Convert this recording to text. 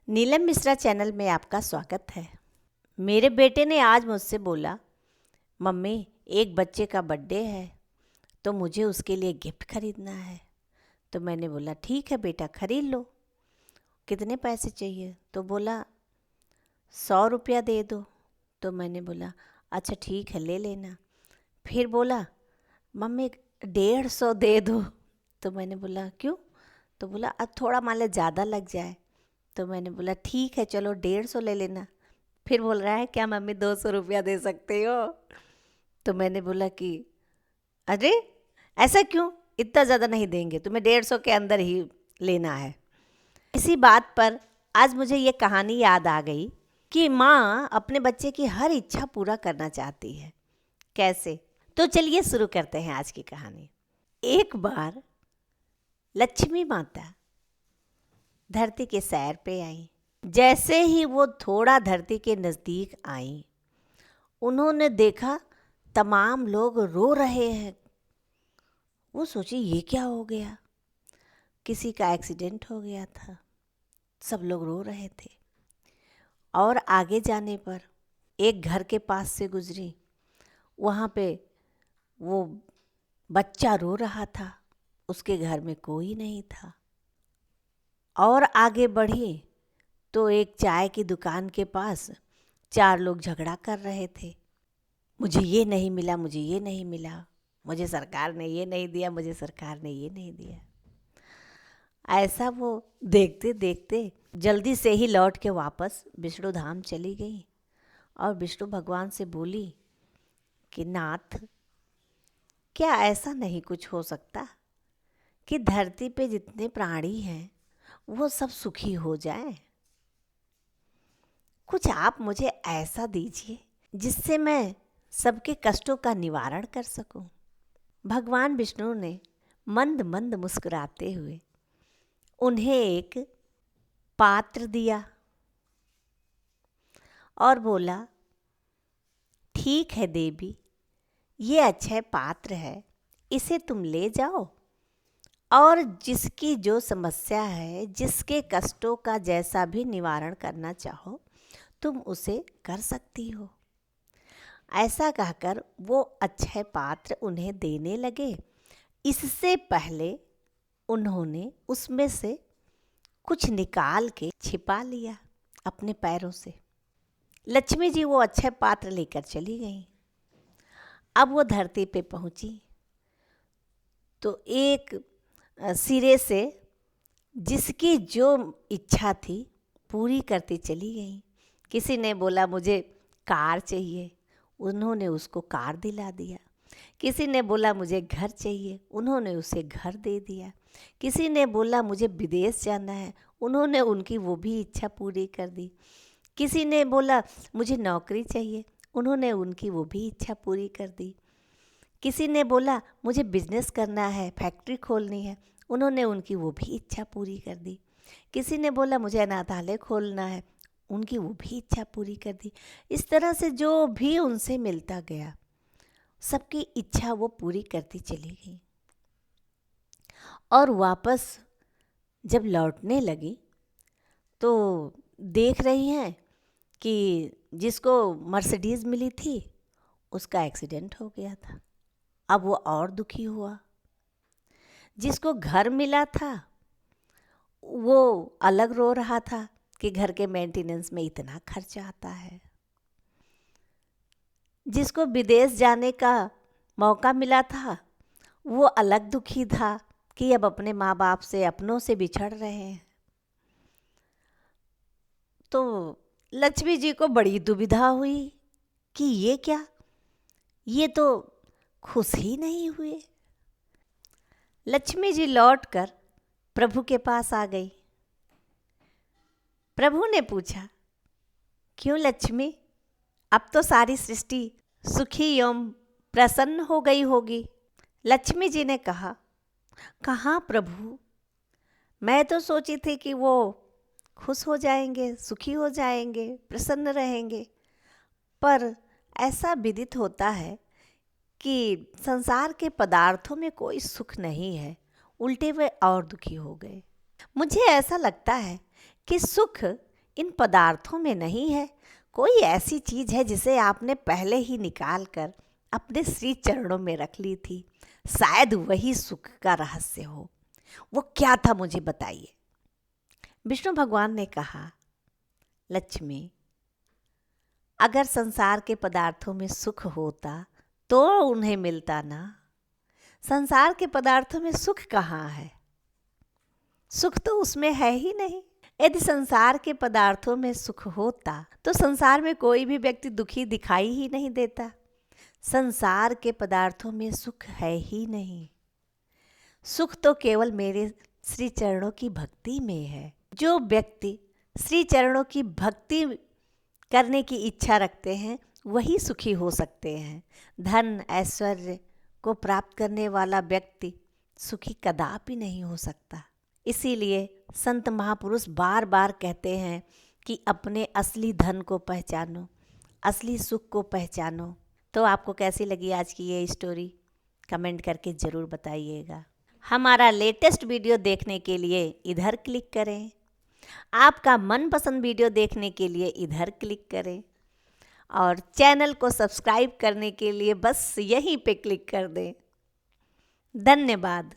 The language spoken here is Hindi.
नीलम मिश्रा चैनल में आपका स्वागत है। मेरे बेटे ने आज मुझसे बोला, मम्मी एक बच्चे का बर्थडे है तो मुझे उसके लिए गिफ्ट खरीदना है। तो मैंने बोला ठीक है बेटा, खरीद लो। कितने पैसे चाहिए? तो बोला 100 रुपया दे दो। तो मैंने बोला अच्छा ठीक है, ले लेना। फिर बोला मम्मी 150 दे दो। तो मैंने बोला क्यों? तो बोला अब थोड़ा मान लो ज़्यादा लग जाए। तो मैंने बोला ठीक है चलो 150 ले लेना। फिर बोल रहा है क्या मम्मी 200 रुपया दे सकते हो? तो मैंने बोला कि अरे ऐसा क्यों, इतना ज़्यादा नहीं देंगे, तुम्हें 150 के अंदर ही लेना है। इसी बात पर आज मुझे ये कहानी याद आ गई कि माँ अपने बच्चे की हर इच्छा पूरा करना चाहती है। कैसे? तो चलिए शुरू करते हैं आज की कहानी। एक बार लक्ष्मी माता धरती के सैर पे आई। जैसे ही वो थोड़ा धरती के नज़दीक आई, उन्होंने देखा तमाम लोग रो रहे हैं। वो सोची ये क्या हो गया? किसी का एक्सीडेंट हो गया था। सब लोग रो रहे थे। और आगे जाने पर एक घर के पास से गुजरी। वहाँ पे वो बच्चा रो रहा था, उसके घर में कोई नहीं था। और आगे बढ़ी तो एक चाय की दुकान के पास 4 लोग झगड़ा कर रहे थे। मुझे ये नहीं मिला, मुझे ये नहीं मिला, मुझे सरकार ने ये नहीं दिया, मुझे सरकार ने ये नहीं दिया। ऐसा वो देखते देखते जल्दी से ही लौट के वापस विष्णु धाम चली गई और विष्णु भगवान से बोली कि नाथ, क्या ऐसा नहीं कुछ हो सकता कि धरती पे जितने प्राणी हैं वो सब सुखी हो जाएं? कुछ आप मुझे ऐसा दीजिए जिससे मैं सबके कष्टों का निवारण कर सकूं। भगवान विष्णु ने मंद मंद मुस्कुराते हुए उन्हें एक पात्र दिया और बोला, ठीक है देवी, ये अच्छा पात्र है, इसे तुम ले जाओ और जिसकी जो समस्या है, जिसके कष्टों का जैसा भी निवारण करना चाहो तुम उसे कर सकती हो। ऐसा कहकर वो अक्षय पात्र उन्हें देने लगे। इससे पहले उन्होंने उसमें से कुछ निकाल के छिपा लिया अपने पैरों से। लक्ष्मी जी वो अक्षय पात्र लेकर चली गईं। अब वो धरती पे पहुंची तो एक सिरे से जिसकी जो इच्छा थी पूरी करती चली गई। किसी ने बोला मुझे कार चाहिए, उन्होंने उसको कार दिला दिया। किसी ने बोला मुझे घर चाहिए, उन्होंने उसे घर दे दिया। किसी ने बोला मुझे विदेश जाना है, उन्होंने उनकी वो भी इच्छा पूरी कर दी। किसी ने बोला मुझे नौकरी चाहिए, उन्होंने उनकी वो भी इच्छा पूरी कर दी। किसी ने बोला मुझे बिजनेस करना है, फैक्ट्री खोलनी है, उन्होंने उनकी वो भी इच्छा पूरी कर दी। किसी ने बोला मुझे अनाथालय खोलना है, उनकी वो भी इच्छा पूरी कर दी। इस तरह से जो भी उनसे मिलता गया सबकी इच्छा वो पूरी करती चली गई। और वापस जब लौटने लगी तो देख रही हैं कि जिसको मर्सिडीज़ मिली थी उसका एक्सीडेंट हो गया था। अब वो और दुखी हुआ। जिसको घर मिला था वो अलग रो रहा था कि घर के मेंटेनेंस में इतना खर्चा आता है। जिसको विदेश जाने का मौका मिला था वो अलग दुखी था कि अब अपने माँ बाप से, अपनों से बिछड़ रहे हैं। तो लक्ष्मी जी को बड़ी दुविधा हुई कि ये क्या, ये तो खुश ही नहीं हुए। लक्ष्मी जी लौटकर प्रभु के पास आ गई। प्रभु ने पूछा, क्यों लक्ष्मी, अब तो सारी सृष्टि सुखी एवं प्रसन्न हो गई होगी? लक्ष्मी जी ने कहा, कहाँ प्रभु, मैं तो सोची थी कि वो खुश हो जाएंगे, सुखी हो जाएंगे, प्रसन्न रहेंगे, पर ऐसा विदित होता है कि संसार के पदार्थों में कोई सुख नहीं है, उल्टे वे और दुखी हो गए। मुझे ऐसा लगता है कि सुख इन पदार्थों में नहीं है। कोई ऐसी चीज़ है जिसे आपने पहले ही निकाल कर अपने श्री चरणों में रख ली थी। शायद वही सुख का रहस्य हो। वो क्या था, मुझे बताइए। विष्णु भगवान ने कहा, लक्ष्मी, अगर संसार के पदार्थों में सुख होता तो उन्हें मिलता ना। संसार के पदार्थों में सुख कहाँ है? सुख तो उसमें है ही नहीं। यदि संसार के पदार्थों में सुख होता तो संसार में कोई भी व्यक्ति दुखी दिखाई ही नहीं देता। संसार के पदार्थों में सुख है ही नहीं। सुख तो केवल मेरे श्री चरणों की भक्ति में है। जो व्यक्ति श्री चरणों की भक्ति करने की इच्छा रखते हैं वही सुखी हो सकते हैं। धन ऐश्वर्य को प्राप्त करने वाला व्यक्ति सुखी कदापि नहीं हो सकता। इसीलिए संत महापुरुष बार बार कहते हैं कि अपने असली धन को पहचानो, असली सुख को पहचानो। तो आपको कैसी लगी आज की ये स्टोरी? कमेंट करके ज़रूर बताइएगा। हमारा लेटेस्ट वीडियो देखने के लिए इधर क्लिक करें। आपका मनपसंद वीडियो देखने के लिए इधर क्लिक करें और चैनल को सब्सक्राइब करने के लिए बस यहीं पे क्लिक कर दें। धन्यवाद।